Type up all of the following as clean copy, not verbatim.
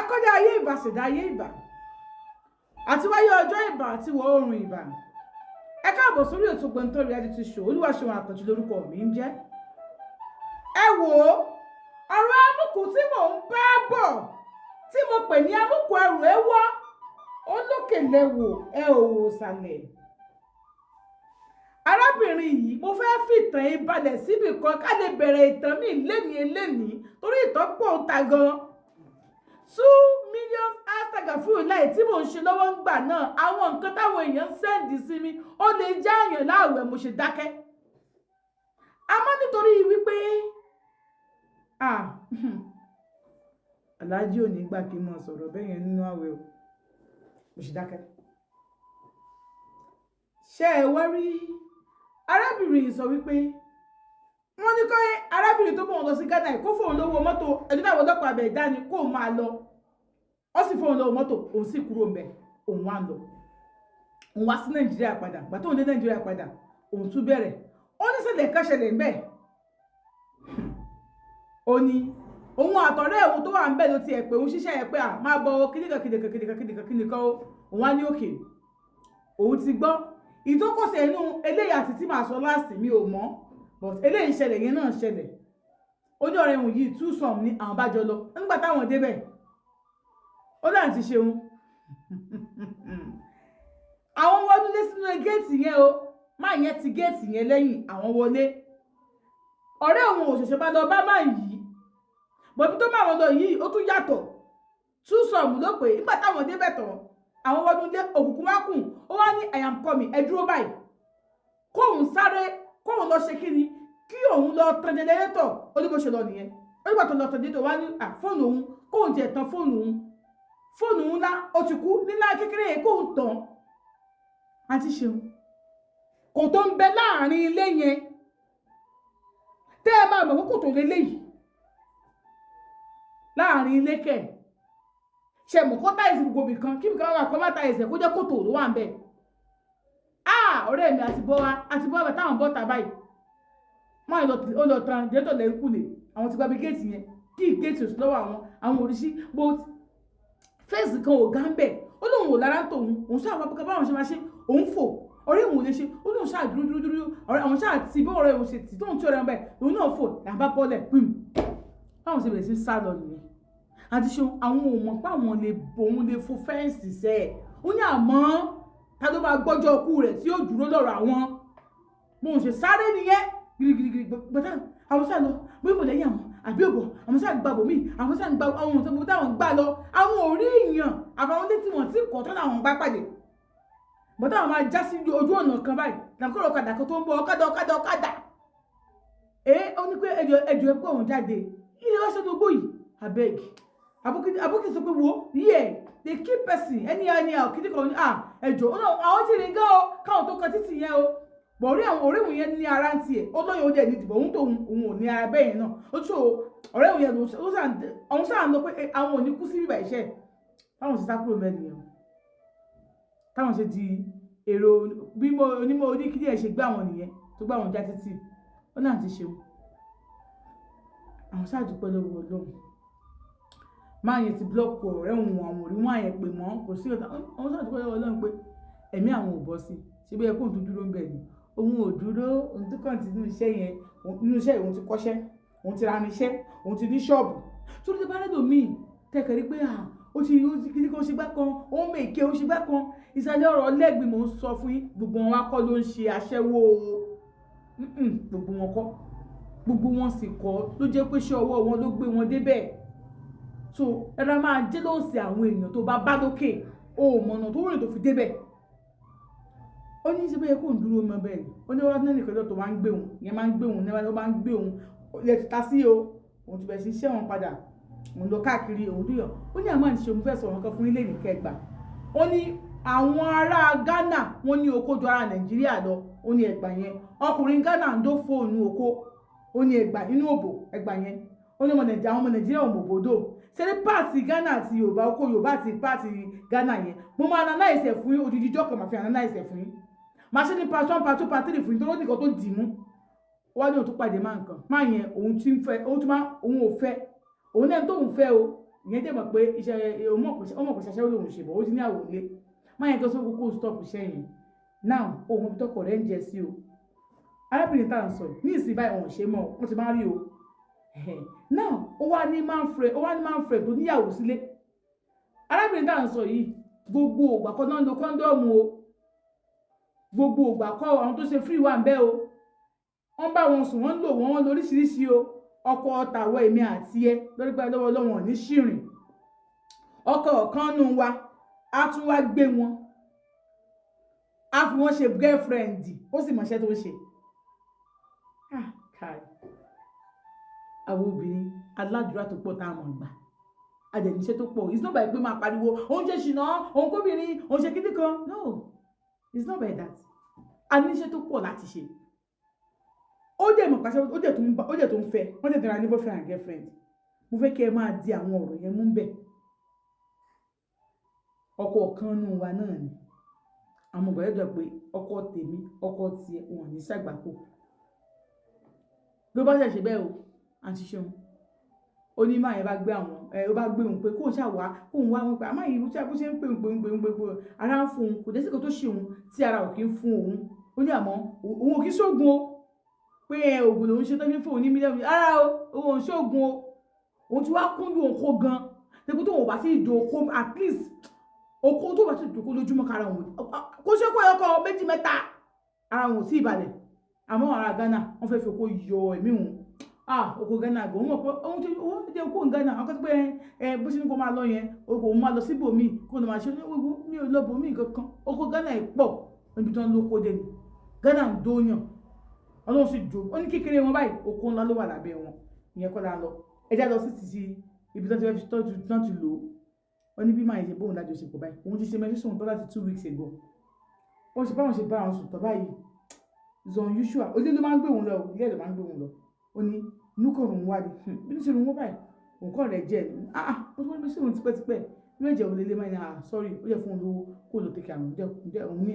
akọ́dá ayé ìbà ṣẹ̀dá ayé ìbà àti wáyé ọjọ́ ìbà àti wọ̀ oòrùn ìbà. Ẹ káàbọ̀ sórí ètò Gbọ̀ǹtọ́ reality show. Olúwaṣeun Àkànjí lórúkọ mi ń jẹ́. Ẹ wò ó, ọ̀rọ̀ amúkù tí mò ń bá bọ̀ tí mo pè ní amúkù ẹrù ewọ́ olókè lẹ́wò ẹ ò wò sàlẹ̀. Arábìnrin yìí mo fẹ́ fìtàn ìbalẹ̀ síbì kan ká lè bẹ̀rẹ̀ ìtàn mi lénìí torí ìtàn pọ̀ ta gan. 2 million astagfirullah láì tí mò ń ṣe lọ́wọ́ ń gbà náà àwọn nǹkan táwọn èèyàn ń sẹ́ǹdì sí mi ó lè já àyàn láàwẹ̀ mo ṣe dákẹ́. Àmọ́ nítorí wípé aláàjì ò ní gbà kí n mọ̀ sọ̀rọ̀ bẹ́ẹ̀ yẹn nínú àwẹ̀ o mo ṣe dákẹ́. Ṣé ẹ wá rí arábìnrin yìí sọ wípé wọ́n ní kọ́ arábìnrin tó bọ̀ lọ sí Ghana kó fóun lówó mọ́tò ẹni táwọn ọlọ́pàá bẹ̀ dání kó máa lọ ó sì fóun lówó mọ́tò òun sì kúrò ń bẹ̀ òun wá lọ òun wá sí Nàìjíríà padà gbà tóun dé Nàìjíríà padà òun tún bẹ̀rẹ̀ ó ní ṣẹlẹ̀ kan ṣẹlẹ̀ ń bẹ̀ ó ní òun àtọ̀rẹ́ òun tó wà ń bẹ̀ ló ti ẹ̀ pé òun ṣiṣẹ́ ẹ̀ pé à máa bọ kíníkan òun wá ní òkè òun ti gbọ́ ìtókòsẹ̀ inú eléyà àti tí màá sọ láàsì mi ò mọ̀ but eléyìí ṣẹlẹ̀ yẹn náà ṣẹlẹ̀ ó ní ọ̀rẹ́ òun yìí two some ní àwọn bá jọ lọ nígbà táwọn débẹ̀ ó láti ti ṣeun àwọn wọlé sínú géètì yẹn o máa yẹn ti géètì yẹn lẹ́yìn àwọn wọlé ọ̀rẹ́ òun ò ṣẹ̀ṣẹ̀ bá lọ bá máa yìí bọ̀bí tó máa wọn lọ yìí ó tún yàtọ̀ two some ló pé nígbà táwọn débẹ̀ tán àwọn wọlé òkùnkùn wá kùn ó wá ní I am coming ẹ dúró báyìí kóun sáré kóun lọ ṣe kíni kí òun lọ tan jẹnẹrétọ̀ ó ní bó ṣe lọ nìyẹn ó nígbà tó lọ tan jẹnẹrétọ̀ wá ní fóònù òun kóun tiẹ̀ tan fóònù ńlá ó ti kú nílá kékeré yẹn kóun tàn àti ṣeun kò tó ń bẹ láàrin ilé yẹn tẹ́ ẹ máa mọ̀ pé kò tó lélẹ́yìí láàrin ilé kẹ̀ ṣe mọ̀ kọ́ táìsì gbogbo ibìkan kí ibìkan wà kọ́ má táìsì kó jẹ́ kòtò ló wà ń bẹ̀ ọ̀rẹ́ mi àti bọ́wá bá táwọn bọ́ta báyìí wọ́n ó lọ tan jẹ́tọ̀ lẹ́kùnlé àwọn ti gbàgbé géètì yẹn kí géètì òsì lọ́wọ́ àwọn oríṣi but fẹ́ẹ̀sì kan ò gá ń bẹ̀ ó lóun ò lára tòun òun ṣáà wá pẹ́kẹ́ báwọn ṣe máa ṣe òun fò ọ̀rẹ́ òun lè ṣe ó lóun ṣáà dúró ọ̀rẹ́ àwọn ṣáà ti bí ọ̀rẹ́ òun ṣe tì tóun tí ọ̀rẹ́ wọn bẹ̀ òun náà fò làbá bọ́lẹ̀ pìm báwọn ṣe bẹ̀rẹ̀ sí sá lọ nìyẹn àti ṣe àwọn ò mọ̀ pé àwọn lè bòun lè fò fẹ́ǹsì sẹ́ ẹ̀ ó ní àmọ́ ta ló máa gbọ́jọ́ ọkú rẹ̀ tí yóò dúró lọ́rọ̀ àwọn mo ṣe sáré nìyẹn girigiri gbọ́dá àwọn sáà lọ bí mo lẹ́yìn àwọn àbí òbọ̀ àwọn sáà gba bòmí àwọn sáà gba àwọn ohun tó táwọn gbà lọ àwọn ò rí èèyàn àbáwọn létí wọn tí kò tó láwọn bá pàdé bọ́dá àwọn máa já sí ojú ọ̀nà kan báyìí làkúrò ọ̀kadà kan tó ń bọ̀ ọ̀kadà ó ní pé ẹjọ́ ẹ pé òun jáde ilé wá sọ́dọ̀ gbó yìí abeg abókè sọ pé wo yíyẹ they keep person anyhow kí ni kò ní ẹjọ́ àwọn ti rìn gan o káwọn tó kan títì yẹn o bọ̀rí àwọn ọ̀rẹ́ òun yẹn ní ara ń tiẹ̀ ó lóye ó dẹ̀ ní ìdìbò òun tó òun ò ní ara bẹ́ẹ̀ yẹn náà ó tún ọ̀rẹ́ òun yẹn òun sáà ń lọ pé àwọn ò ní kú sí bíbà iṣẹ́ báwọn ṣe sá kúrò mẹ́rin yẹn táwọn ṣe di èrò bí onímọ̀ oníkíní ẹ̀ ṣe gbé àwọn nìyẹn tó gbé àwọn já títì ó náà ti ṣeun àwọn sáà dúpẹ́ lọ́wọ́ Ọlọ́run máa yẹn ti blọ́ọ̀kù ọ̀rẹ́ òun àwọn òrí wọn àyẹ̀ pé mọ́ kò sí ọ̀tá àwọn sáà dúpẹ́ lọ́wọ́ Ọlọ́run pé ẹ̀mí àwọn ò bọ́ sí ṣé bí ẹ kóun tó dúró ń bẹ̀ ni òun ò dúró òun tó kàn ti nínú iṣẹ́ yẹn nínú iṣẹ́ òun ti kọ́ṣẹ́ òun ti ra irinṣẹ́ òun ti ní ṣọ́ọ̀bù tó ti bá rẹ́dò míì tẹ́kẹ̀rí pé ó ti kí kó ṣe gbá kan ó ń mèké ó ṣe gbá kan ìsàlẹ̀ ọ̀rọ̀ lẹ́gbẹ̀ẹ́ mò ń sọ fún yín gbogbo wọn wá kọ́ ló ń ṣe aṣẹ́wó gbogbo wọn kọ́ gbogbo wọn sì kọ́ ló jẹ́ pé ṣé ọwọ́ wọn ló gbé wọn débẹ̀ so ẹ̀rọ máa jẹ́ ló ń ṣe àwọn èèyàn tó bá lókè o mọ̀nà tó rìn tó fi débẹ̀ ó ní ṣe bẹ́ẹ̀ kó ń dúró mọ́ bẹ́ẹ̀ ó ní wọ́n ní nìkan tó máa ń gbé òun yẹn máa ń gbé òun níwájú ó máa ń gbé òun lè ti ta sí o òun ti bẹ̀rẹ̀ sí iṣẹ́ wọn padà òun lọ káàkiri òun dúyọ̀ ó ní àmọ́ àníṣe òun fẹ́ sọ̀rọ̀ kan fún ilé ìkẹgbà ó ní àwọn ará Ghana wọ́n ní oko ju ará Nàìjíríà lọ ó ní Ẹ̀gbá yẹn ọkùnrin Ghana ń dó fóònù oko ó ní Ẹ̀gbá inú òbò Ẹ̀gbá yẹn ó ní àwọn ọmọ Nàìjíríà òmòbòdò ṣẹlẹ̀ páàtì Ghana àti Yorùbá oko Yorùbá àti páàtì Ghana yẹn mo máa analyse ẹ̀ fún yín odidi ijọ́ kan máa fi analyse ẹ̀ fún yín máa ṣe ní part 1 part 2 part 3 fún yín tó ló nìkan tó dì mú wọ́n ní òun tó pàdé máa nǹkan máa yẹn òun ti ń fẹ́ òun ò fẹ́ òun náà tó ń fẹ́ o ìyẹn dẹ̀ mọ̀ pé iṣẹ́ ọmọ kò ṣaṣẹ́ lòun ṣe bọ̀ ó ti ní àwòlé má yẹn tó sọ kókó stop iṣẹ́ yẹn now òun tọkọ rẹ̀ ń jẹ sí o arábìnrin tá à ń sọ ní ìsìn báyìí wọn ò ṣe mọ́ wọn ti máa rí o now ó wá ní man friend tó níyàwó sílé arábìnrin tá à ń sọ yìí gbogbo ògbà kan náà lo kọ́ńdọ́ọ̀mù o gbogbo ògbà kọ́ àwọn tó ṣe free wà ń bẹ́ o wọ́n bá wọn sùn wọ́n ń lò wọ́n lóríṣiríṣi o ọkọ tàwọ̀ èmi àti ẹ lórí pé lọ́wọ́ lọ́wọ́ ní ṣìrìn ọkọ ọ̀kan nù wa á tún wá gbé wọn á fi wọ́n ṣe girlfriend ó sì mọ̀ṣẹ́ tó ṣe àwọn obìnrin aládùúrà tó pọ̀ tá a mọ̀ gbà adẹ̀níṣẹ́ tó pọ̀ it's not by pé máa pariwo òun ṣe ṣìnà òun kóbìnrin òun ṣe kíní kan no it's not by that adẹ̀níṣẹ́ tó pọ̀ láti ṣe ó dẹ̀ mọ̀ pàṣẹ ó dẹ̀ tó ń fẹ́ wọ́n dẹ̀ tẹ̀ra ní boyfriend and girlfriend mo fẹ́ kí ẹ máa di àwọn ọ̀rọ̀ yẹn mú bẹ̀ ọkọ ọ̀kan nù wa náà ni àwọn ọ̀gbọ̀n yẹn jọ pé ọkọ tèmi ọkọ tiẹ̀ wọn ní ṣàgbàpò ló bá ṣẹ̀ṣẹ̀ bẹ́ẹ̀ o àti ṣeun onímọ̀ yẹn bá gbé àwọn ó bá gbé òun pé kóun ṣàwá kóun wá wọn pé àmọ́ yìí bó ṣe ń pè ń ara ń fún òun kò dé sí kan tó ṣe òun tí ara ò kí ń fún òun ó ní àmọ́ òun ò kí ṣóògùn o pé ògùn lòun ṣe tó fi ń fún òun ní mílíọ̀nù ara o òun ò ṣóògùn o òun ti wá kúndùn òun kó gan tẹ́kọ̀ tó wọ́n bá sí ìdò okó at least okó tó bá sí ìdò okó lójúmọ́ kára òun kó ṣe kó ẹ̀kọ́ méjì mẹ́ta ara òun ò tí ì balẹ̀ àmọ́ ara Ghana wọ́n fẹ́ fi okó yọ ẹ̀mí òun oko Ghana gan wọn pé ohun tí owó jẹ kó Ghana àwọn kan tó pé bó ṣe ní kó máa lọ yẹn òun máa lọ síbòmíì kó lọ máa ṣe oníwèwú mi ò lọ bòmíì kankan oko Ghana yìí pọ̀ níbi tó ń lóko dé ni Ghana ń dóyàn Ọlọ́run sì jó ó ní kékeré wọn báyìí oko ńlá ló wà lábẹ́ wọn ìyẹn kọ́ la lọ ẹjá lọ sí ti ibi tó ti fẹ́ fi tọ́jú náà ti lò ó ní bí máa ṣe bóun lájọṣepọ̀ báyìí òun ti ṣe mẹ́sàn-án tó láti 2 weeks ago wọ́n ṣe báwọn ṣe bá àwọn sùn tọ́ báyìí is unusual ojú ló máa ń gbé òun lọ ilé ẹ̀ ló máa ń gbé òun lọ ó ní núkọ̀rùn wá ní bí ní ṣe rún wọ́n báyìí nǹkan rẹ̀ jẹ́ ó tó wọ́n sí òun tipẹ́tipẹ́ ló ẹ̀jẹ̀ òun lélẹ́ máa sorry ó yẹ fún olówó kó lọ tẹ̀kẹ́ àrùn jẹ́ òun ní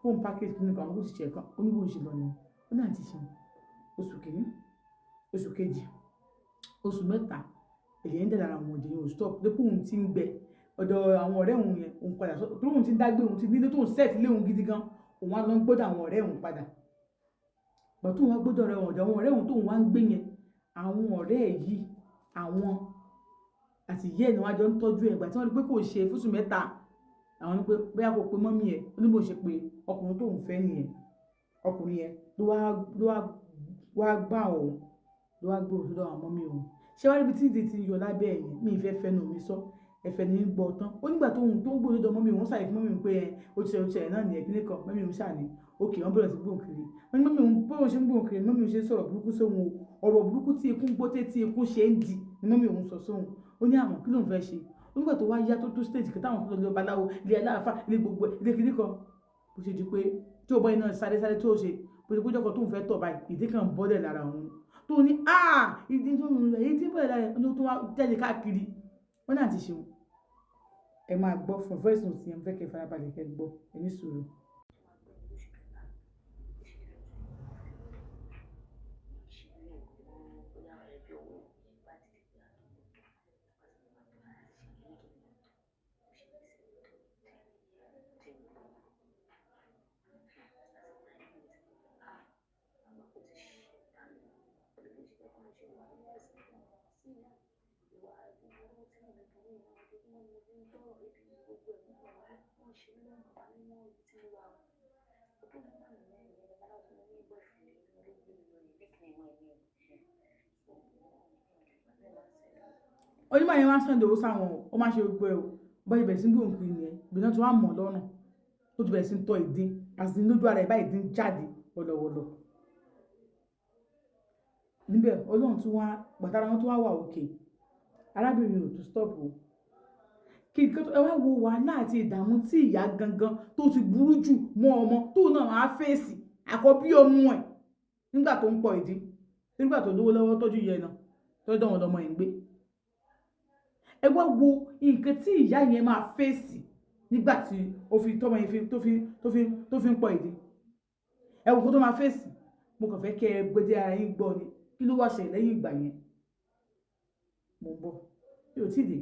fóun package kí nìkan àwọn kó ti ṣe ẹ̀kan ó ní bóun ṣe lọ nìyẹn ó náà ti ṣe oṣù kìíní oṣù kejì oṣù mẹ́ta èyí ń dẹ̀ lára àwọn òjò yẹn ò stop dépò òun ti ń gbẹ ọ̀dọ̀ àwọn ọ̀rẹ́ òun yẹn òun padà tó òun ti ń dágbé òun ti nílé tó ń set ilé òun gidi gan òun á lọ ń gbọ́dọ̀ àwọn ọ̀rẹ́ òun padà bọ̀ tó òun wá gbọ́dọ̀ rẹ̀ ọ̀dọ̀ àwọn ọ̀rẹ́ òun tó òun wá ń gbé yẹn àwọn ọ̀rẹ́ yìí àwọn àti ìyá ẹ̀ ni wọ́n á jọ ń tọ́jú ẹ̀ ìgbà tí wọ́n rí pé kò ṣe fúsù mẹ́ta àwọn ní pé bóyá kò pe mọ́mí ẹ̀ oníbò ṣe pé ọkùnrin tó ń fẹ́ nìyẹn ọkùnrin yẹn ló wá gbà òun ló wá gbé òun lọ́dọ̀ àwọn mọ́mí òun ṣé wàá ríbi tí ìdí ti yọ lábẹ́ ẹ̀yìn mi ìfẹ́ fẹ́nu mi sọ ẹ̀fẹ̀ ní gbọ́ tán ó nígbà tó ń gbé lọ́dọ̀ mọ́mí òun ṣàyẹ̀ fún mọ́mí òun pé ó ti ṣe náà nìyẹn kíní kan mọ́mí òun ṣàní òkè wọn bẹ̀rẹ̀ sí gbóhùn kiri wọn ní mọ́mí òun bóun ṣe ń gbóhùn kiri mọ́mí òun ṣe ń sọ̀rọ̀ burúkú sóhun ọ̀rọ̀ burúkú tí ikú ń gbóté tí ikú ṣe ń di ni mọ́mí òun sọ sóhun ó ní àwọn kí ló ń fẹ́ ṣe ó nígbà tó wá yá tó tó stage kí táwọn kúlọ̀ lé babaláwo ilé aláàfáà ilé gbogbo ilé kíní kan bó ṣe di pé tí ó bọ́ iná sáré tó ṣe bó ṣe kójọ́kọ̀ tó ń fẹ́ tọ̀ báyìí ìdí kan bọ́dẹ̀ lára òun tó ní ìdí tó ń rẹ̀ èyí tí bọ́dẹ̀ lára òun tó wá jáde káàkiri wọn náà ti ṣeun ẹ máa gbọ́ fún voice note yẹn fẹ́ kẹ́ farabalẹ̀ kẹ́ gbọ́ ẹ ní sùúrù. onímọ̀ yẹn máa ń sàn dòwó sáwọn ó máa ṣe gbogbo ẹ̀ o bọ́ ibẹ̀ sí ń gbóhùn kiri nìyẹn ìbìnà tí wọ́n á mọ̀ lọ́nà ó ti bẹ̀rẹ̀ sí ń tọ́ ìdí àti lójú ara ẹ̀ bá ìdí ń jáde wọ̀lọ̀wọ̀lọ̀ níbẹ̀ ọlọ́run tún wá gbàtàrà wọn tún wá wà òkè arábìnrin ò tún stop o kí ẹ wá wo wàhálà àti ìdààmú tí ìyá gangan tó ti burú jù mọ́ ọmọ tó náà máa fèsì àkọ́bí ọmọ ẹ̀ nígbà tó ń pọ̀ ìdí nígbà tó lówó lọ́wọ́ tọ́jú yẹn náà tọ́jú àwọn ọmọ ẹ̀ ń gbé ẹ wá wo nǹkan tí ìyá yẹn máa fèsì nígbà tí ó fi tọ́mọ yẹn tó fi ń pọ̀ ìdí ẹ wo kó tó máa fèsì mo kàn fẹ́ kẹ́ ẹ gbẹdẹ ara yín gbọ́ ni kí ló wá ṣẹlẹ̀ lẹ́yìn ìgbà yẹn mo ń bọ̀ yóò tí ì dé.